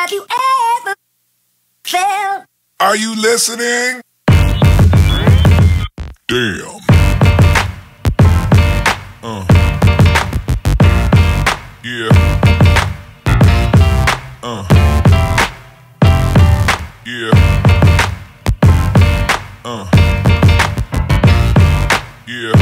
Have you ever felt? Are you listening? Damn. Yeah. Yeah. Yeah.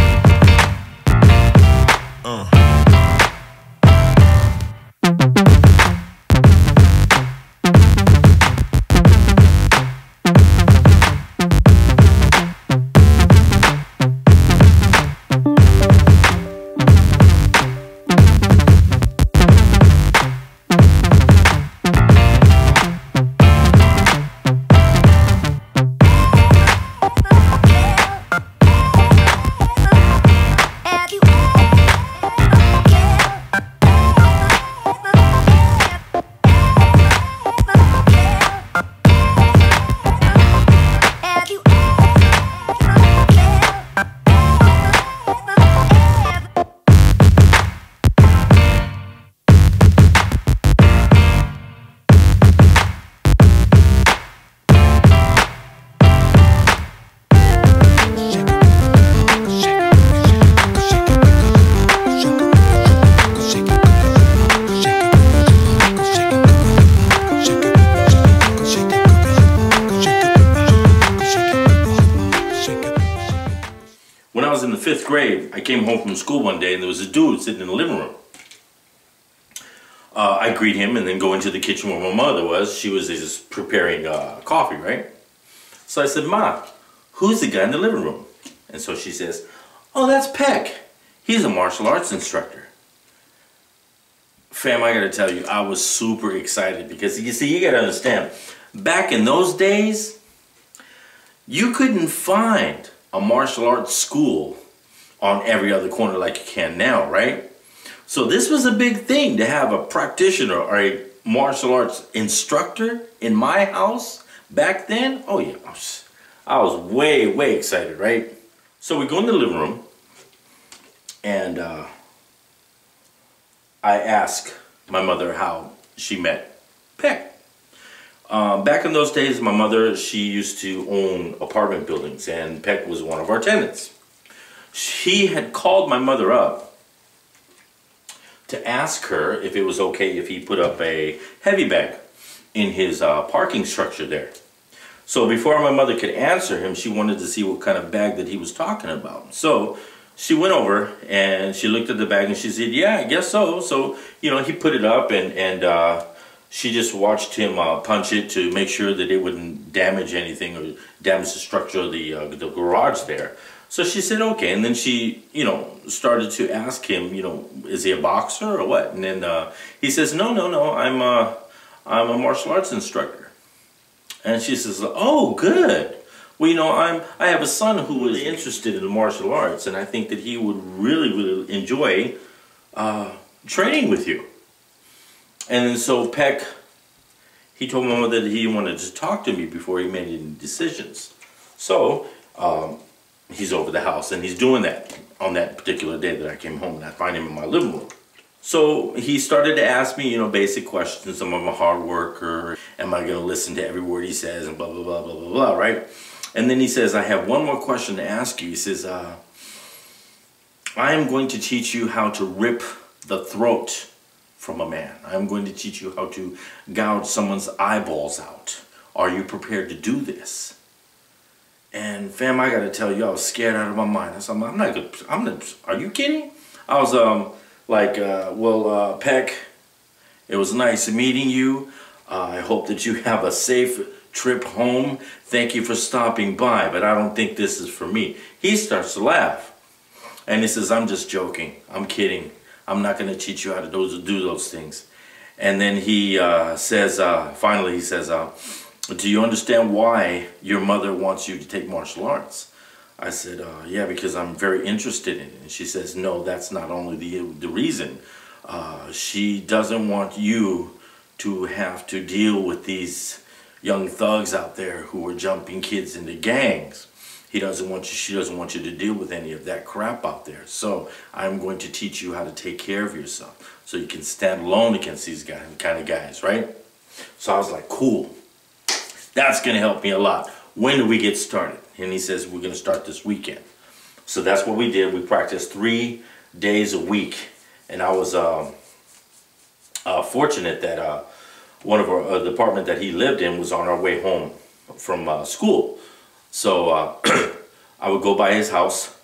When I was in the 5th grade, I came home from school one day and there was a dude sitting in the living room. I greet him and then go into the kitchen where my mother was. She was just preparing coffee, right? So I said, "Ma, who's the guy in the living room?" And so she says, "Oh, that's PEC. He's a martial arts instructor." Fam, I gotta tell you, I was super excited because you see, you gotta understand, back in those days, you couldn't find a martial arts school on every other corner like you can now, right? So this was a big thing to have a practitioner or a martial arts instructor in my house back then. Oh yeah, I was way, way excited, right? So we go in the living room and I ask my mother how she met PEC. Back in those days, my mother, she used to own apartment buildings, and PEC was one of our tenants. She had called my mother up to ask her if it was okay if he put up a heavy bag in his parking structure there. So before my mother could answer him, she wanted to see what kind of bag that he was talking about. So she went over and she looked at the bag and she said, "Yeah, I guess so." So, you know, he put it up and she just watched him punch it to make sure that it wouldn't damage anything or damage the structure of the garage there. So she said, okay. And then she, you know, started to ask him, you know, is he a boxer or what? And then he says, no, I'm a martial arts instructor. And she says, oh, good. Well, you know, I have a son who is interested in the martial arts, and I think that he would really enjoy training with you. And then so PEC, he told Mama that he wanted to talk to me before he made any decisions. So he's over the house and he's doing that on that particular day that I came home, and I find him in my living room. So he started to ask me, you know, basic questions. Am I a hard worker? Am I going to listen to every word he says? And blah, blah, blah, blah, blah, blah, right? And then he says, I have one more question to ask you. He says, I am going to teach you how to rip the throat from a man. I'm going to teach you how to gouge someone's eyeballs out. Are you prepared to do this? And fam, I gotta tell you, I was scared out of my mind. I said, I'm not good. Are you kidding? I was well, PEC, it was nice meeting you. I hope that you have a safe trip home. Thank you for stopping by, but I don't think this is for me. He starts to laugh. And he says, I'm just joking. I'm kidding. I'm not going to teach you how to do those things. And then he says, finally he says, do you understand why your mother wants you to take martial arts? I said, yeah, because I'm very interested in it. And she says, no, that's not only the reason. She doesn't want you to have to deal with these young thugs out there who are jumping kids into gangs. She doesn't want you to deal with any of that crap out there. So I'm going to teach you how to take care of yourself so you can stand alone against these kind of guys, right? So I was like, cool, that's gonna help me a lot. When do we get started? And he says, we're gonna start this weekend. So that's what we did. We practiced 3 days a week. And I was fortunate that one of our the apartment that he lived in was on our way home from school. So I would go by his house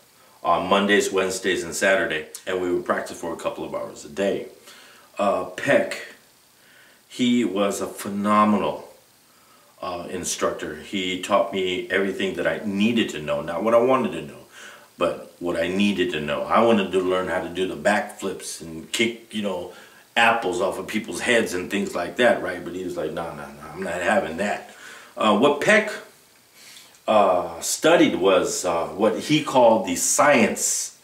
on Mondays, Wednesdays, and Saturday, and we would practice for a couple of hours a day. PEC, he was a phenomenal instructor. He taught me everything that I needed to know, not what I wanted to know, but what I needed to know. I wanted to learn how to do the backflips and kick, you know, apples off of people's heads and things like that, right? But he was like, no, I'm not having that. What PEC studied was what he called the science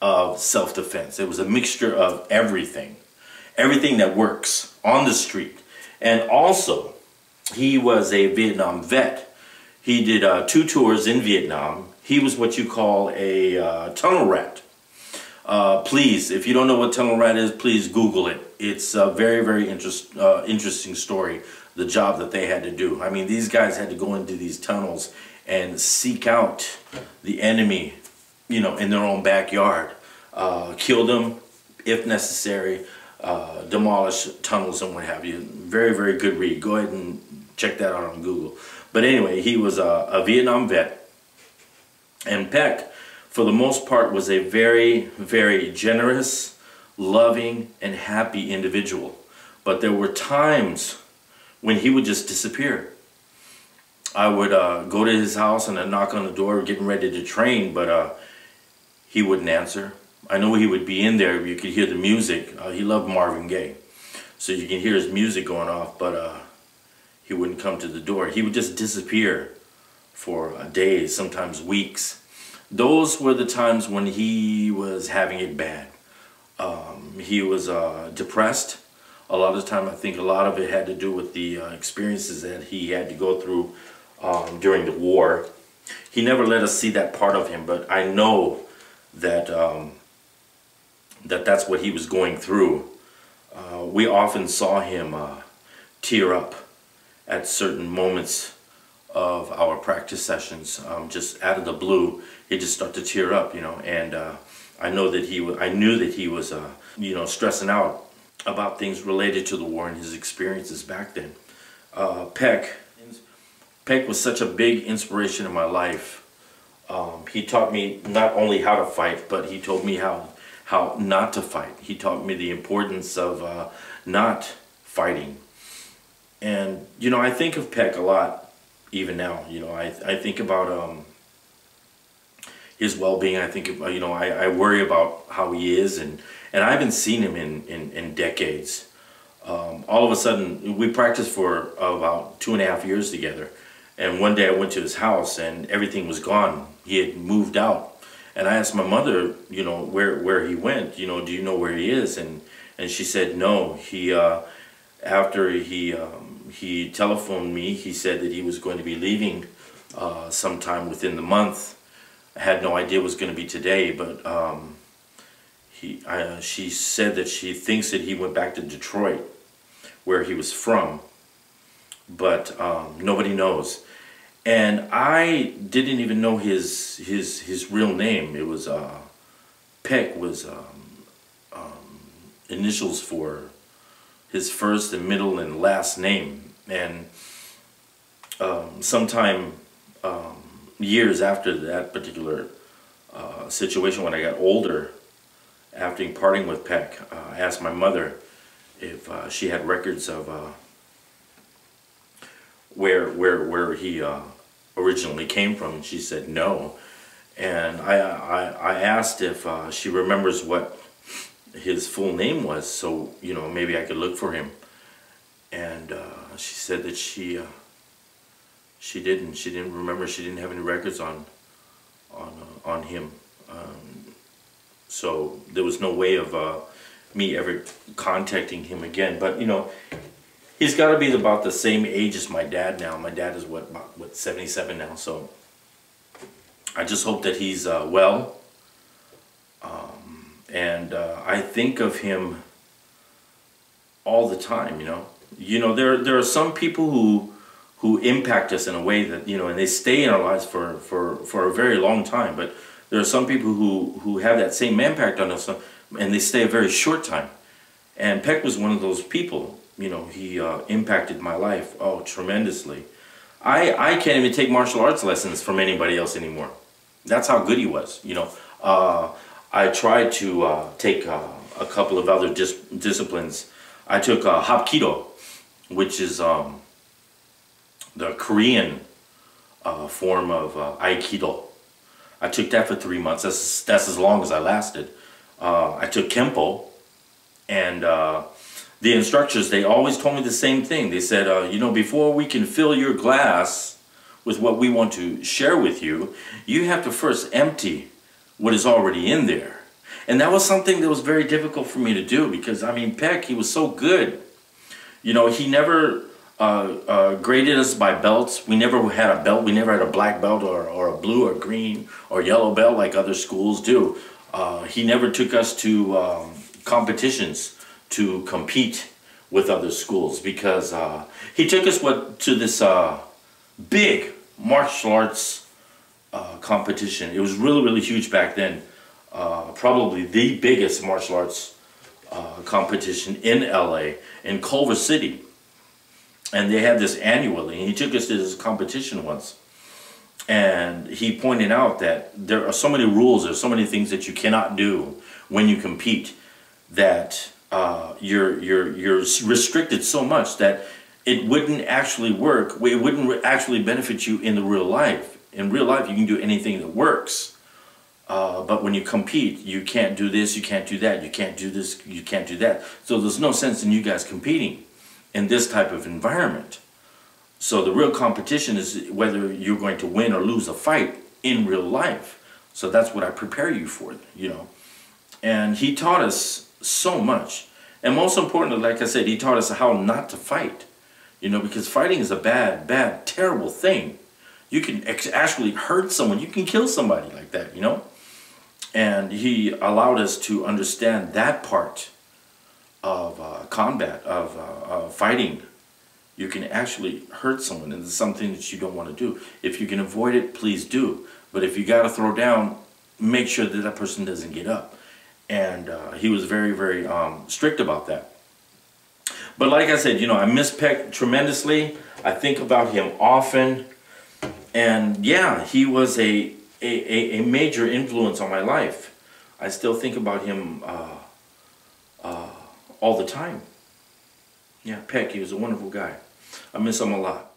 of self-defense. It was a mixture of everything that works on the street. And also, he was a Vietnam vet. He did 2 tours in Vietnam. He was what you call a tunnel rat. Please, if you don't know what tunnel rat is, please Google it. It's a very, very interesting story, the job that they had to do. I mean, these guys had to go into these tunnels and seek out the enemy, you know, in their own backyard. Kill them, if necessary, demolish tunnels and what have you. Very, very good read. Go ahead and check that out on Google. But anyway, he was a Vietnam vet. And PEC, for the most part, was a very, very generous, loving, and happy individual. But there were times when he would just disappear. I would go to his house and I'd knock on the door getting ready to train, but he wouldn't answer. I know he would be in there. You could hear the music. He loved Marvin Gaye. So you can hear his music going off, but he wouldn't come to the door. He would just disappear for days, sometimes weeks. Those were the times when he was having it bad. He was depressed. A lot of the time, I think a lot of it had to do with the experiences that he had to go through during the war. He never let us see that part of him, but I know that that's what he was going through. We often saw him tear up at certain moments of our practice sessions, just out of the blue. He'd just start to tear up, you know, and I knew that he was, you know, stressing out about things related to the war and his experiences back then. PEC was such a big inspiration in my life. He taught me not only how to fight, but he told me how not to fight. He taught me the importance of not fighting. And, you know, I think of PEC a lot, even now. You know, I think about his well-being. I think, you know, I worry about how he is, and I haven't seen him in decades. All of a sudden, we practiced for about 2.5 years together, and one day I went to his house and everything was gone. He had moved out, and I asked my mother, you know, where he went. You know, do you know where he is? And she said no. He after he telephoned me, he said that he was going to be leaving sometime within the month. I had no idea it was going to be today, but she said that she thinks that he went back to Detroit, where he was from, but nobody knows. And I didn't even know his real name. It was PEC was initials for his first and middle and last name. And sometime years after that particular situation, when I got older, after parting with PEC, I asked my mother if she had records of where he originally came from, and she said no. And I asked if she remembers what his full name was, so, you know, maybe I could look for him. And she said that she didn't remember. She didn't have any records on him. So there was no way of me ever contacting him again. But, you know, he's got to be about the same age as my dad now. My dad is what 77 now. So I just hope that he's well. And I think of him all the time, you know. You know, there are some people who impact us in a way that, you know, and they stay in our lives for a very long time. But there are some people who have that same impact on us, and they stay a very short time. And Peck was one of those people. You know, he impacted my life, oh, tremendously. I can't even take martial arts lessons from anybody else anymore. That's how good he was, you know. I tried to take a couple of other disciplines. I took Hapkido, which is the Korean form of Aikido. I took that for 3 months. That's as long as I lasted. I took Kempo, and the instructors, they always told me the same thing. They said, you know, before we can fill your glass with what we want to share with you, you have to first empty what is already in there. And that was something that was very difficult for me to do because, I mean, Peck, he was so good. You know, he never graded us by belts. We never had a belt. We never had a black belt or a blue or green or yellow belt like other schools do. He never took us to competitions to compete with other schools because he took us to this big martial arts competition. It was really, really huge back then. Probably the biggest martial arts competition in LA, in Culver City. And they had this annually, and he took us to this competition once. And he pointed out that there are so many rules, there's so many things that you cannot do when you compete, that you're restricted so much that it wouldn't actually work. It wouldn't actually benefit you in the real life. In real life, you can do anything that works. But when you compete, you can't do this, you can't do that, you can't do this, you can't do that. So there's no sense in you guys competing in this type of environment. So the real competition is whether you're going to win or lose a fight in real life. So that's what I prepare you for, you know. And he taught us so much. And most importantly, like I said, he taught us how not to fight. You know, because fighting is a bad, bad, terrible thing. You can actually hurt someone. You can kill somebody like that, you know. And he allowed us to understand that part of combat, of fighting. You can actually hurt someone, and it's something that you don't want to do. If you can avoid it, please do. But if you got to throw down, make sure that that person doesn't get up. And he was very, very strict about that. But like I said, you know, I miss Peck tremendously. I think about him often. And yeah, he was a major influence on my life. I still think about him all the time. Yeah, Peck, he was a wonderful guy. I miss him a lot.